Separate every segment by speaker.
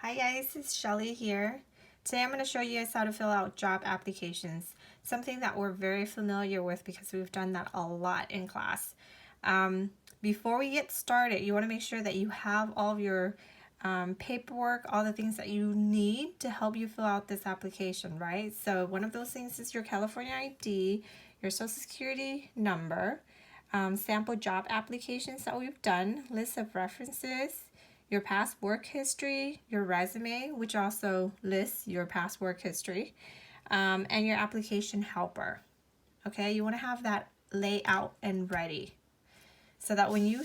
Speaker 1: Hi guys, it's Shelly here. Today I'm going to show you guys how to fill out job applications, something that we're very familiar with because we've done that a lot in class. Before we get started, you want to make sure that you have all of your paperwork, all the things that you need to help you fill out this application, right? So one of those things is your California ID, your social security number, sample job applications that we've done, list of references, your past work history, your resume, which also lists your past work history, and your application helper. Okay, you want to have that laid out and ready so that when you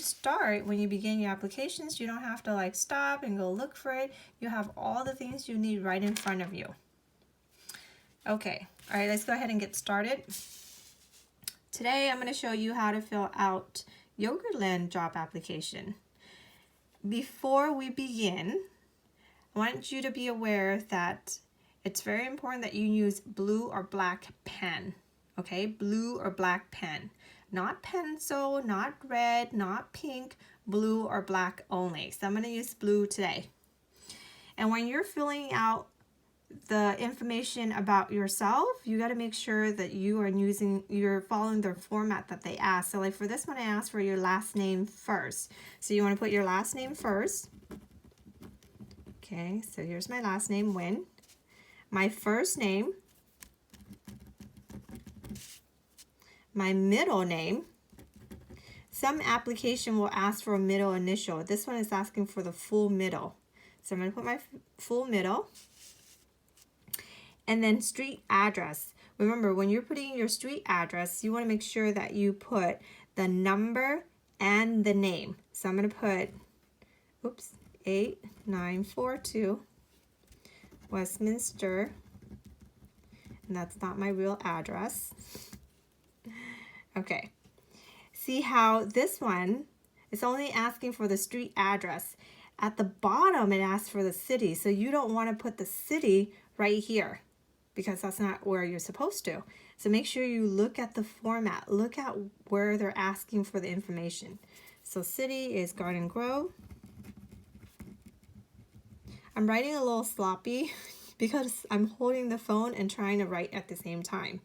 Speaker 1: begin your applications, you don't have to like stop and go look for it. You have all the things you need right in front of you. Okay, all right, let's go ahead and get started. Today, I'm going to show you how to fill out Yogurtland job application. Before we begin, I want you to be aware that it's very important that you use blue or black pen, okay? Blue or black pen. Not pencil, not red, not pink, blue or black only. So I'm going to use blue today. And when you're filling out the information about yourself, you got to make sure that you're following the format that they ask. So like for this one, I asked for your last name first. So you want to put your last name first. Okay, so here's my last name, Wynn. My first name, my middle name. Some application will ask for a middle initial. This one is asking for the full middle. So I'm going to put my full middle. And then street address. Remember, when you're putting your street address, you want to make sure that you put the number and the name. So I'm going to put, 8942 Westminster. And that's not my real address. Okay. See how this one is only asking for the street address. At the bottom, it asks for the city. So you don't want to put the city right here, because that's not where you're supposed to. So make sure you look at the format. Look at where they're asking for the information. So city is Garden Grove. I'm writing a little sloppy because I'm holding the phone and trying to write at the same time.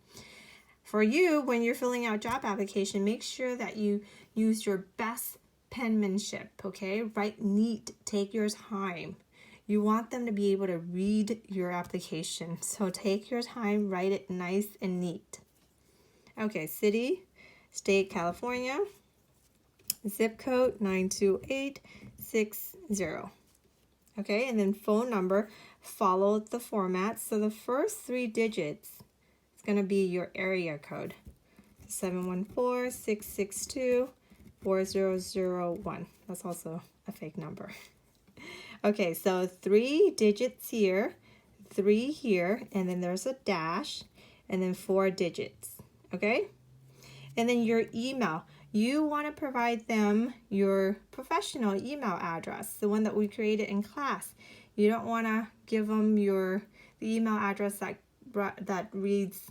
Speaker 1: For you, when you're filling out job application, make sure that you use your best penmanship, okay? Write neat, take your time. You want them to be able to read your application. So take your time, write it nice and neat. Okay, city, state, California, zip code 92860. Okay, and then phone number, follow the format. So the first 3 digits is going to be your area code. 714-662-4001. That's also a fake number. Okay, so 3 digits here, 3 here, and then there's a dash, and then 4 digits, okay? And then your email. You want to provide them your professional email address, the one that we created in class. You don't want to give them the email address that reads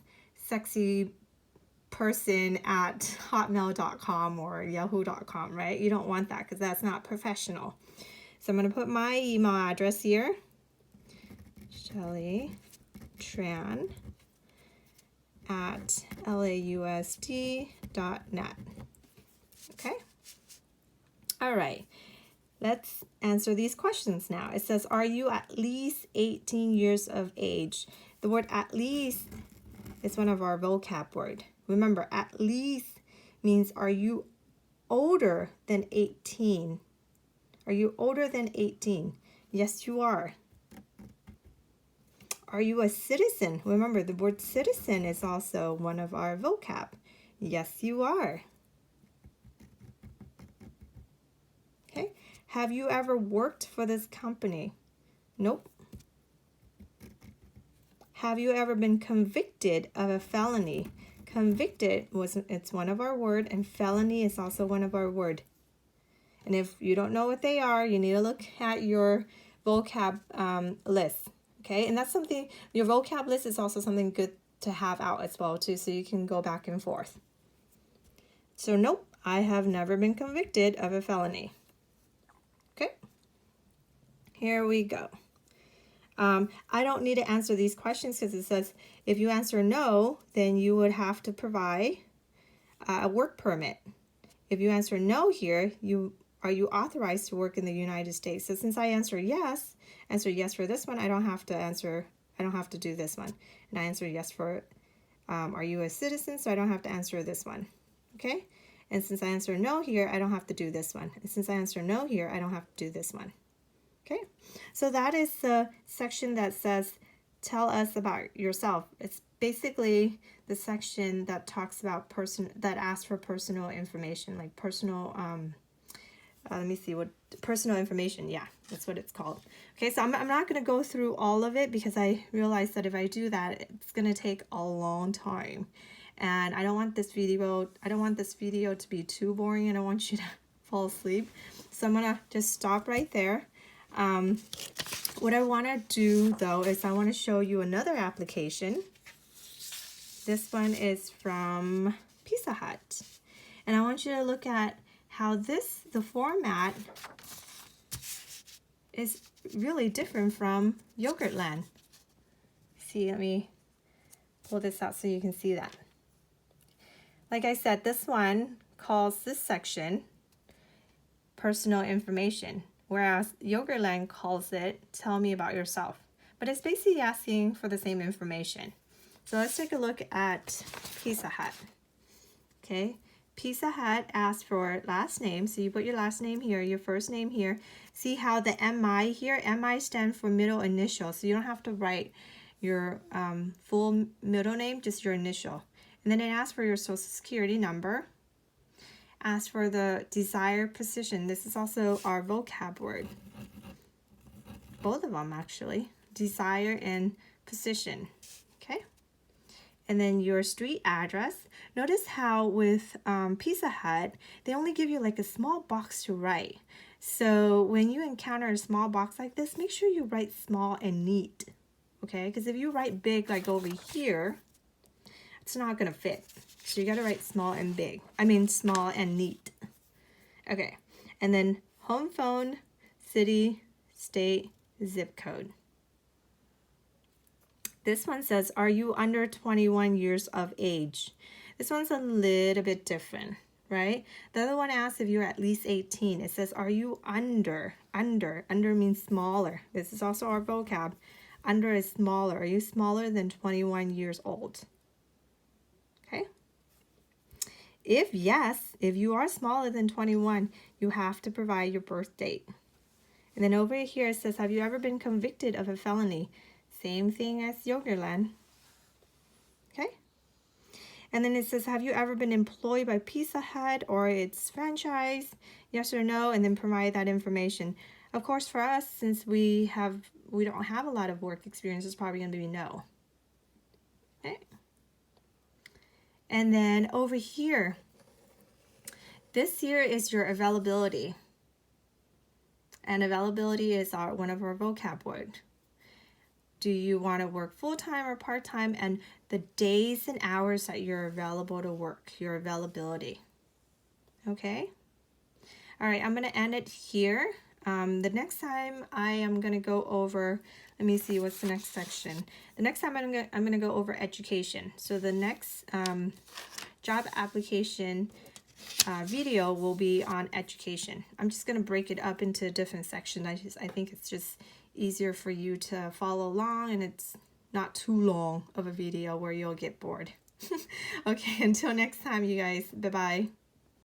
Speaker 1: sexyperson@hotmail.com or yahoo.com, right? You don't want that because that's not professional. So I'm going to put my email address here, shellytran@lausd.net. Okay? All right. Let's answer these questions now. It says, are you at least 18 years of age? The word at least is one of our vocab word. Remember, at least means are you older than 18? Are you older than 18? Yes, you are. Are you a citizen? Remember, the word citizen is also one of our vocab. Yes, you are. Okay. Have you ever worked for this company? Nope. Have you ever been convicted of a felony? Convicted it's one of our word, and felony is also one of our word. And if you don't know what they are, you need to look at your vocab list. Okay, and that's something, your vocab list is also something good to have out as well too, so you can go back and forth. So nope, I have never been convicted of a felony. Okay, here we go. I don't need to answer these questions because it says if you answer no, then you would have to provide a work permit. If you answer no here, are you authorized to work in the United States? So since I answer yes for this one, I don't have to do this one. And I answer yes for are you a citizen? So I don't have to answer this one. Okay? And since I answer no here, I don't have to do this one. And since I answer no here, I don't have to do this one. Okay? So that is the section that says tell us about yourself. It's basically the section that talks about that asks for personal information, like personal let me see, what personal information. Yeah, that's what it's called. Okay, so I'm not going to go through all of it because I realize that if I do that, it's going to take a long time. And I don't want this video to be too boring, and I want you to fall asleep. So I'm going to just stop right there. What I want to do though is I want to show you another application. This one is from Pizza Hut. And I want you to look at how the format is really different from Yogurtland. See, let me pull this out so you can see that. Like I said, this one calls this section personal information, whereas Yogurtland calls it tell me about yourself. But it's basically asking for the same information. So let's take a look at Pizza Hut. Okay. Pizza Hut asks for last name. So you put your last name here, your first name here. See how the MI here, MI stands for middle initial. So you don't have to write your full middle name, just your initial. And then it asks for your social security number. Asks for the desired position. This is also our vocab word. Both of them actually. Desire and position. Okay. And then your street address. Notice how with Pizza Hut, they only give you like a small box to write. So when you encounter a small box like this, make sure you write small and neat. Okay, because if you write big like over here, it's not going to fit. So you got to write small and big. I mean small and neat. Okay, and then home phone, city, state, zip code. This one says, are you under 21 years of age? This one's a little bit different, right? The other one asks if you're at least 18. It says, are you under? Under means smaller. This is also our vocab. Under is smaller. Are you smaller than 21 years old? Okay. If yes, if you are smaller than 21, you have to provide your birth date. And then over here it says, have you ever been convicted of a felony? Same thing as Yogurtland. Okay. And then it says, have you ever been employed by Pizza Hut or its franchise? Yes or no, and then provide that information. Of course, for us, since we don't have a lot of work experience, it's probably going to be no. Okay. And then over here, this here is your availability. And availability is one of our vocab words. Do you want to work full-time or part-time? And the days and hours that you're available to work, your availability. Okay? All right, I'm going to end it here. The next time I am going to go over, let me see, what's the next section? The next time I'm going to go over education. So the next job application video will be on education. I'm just going to break it up into different sections. I think it's just easier for you to follow along, and it's not too long of a video where you'll get bored. Okay, until next time, you guys. Bye-bye.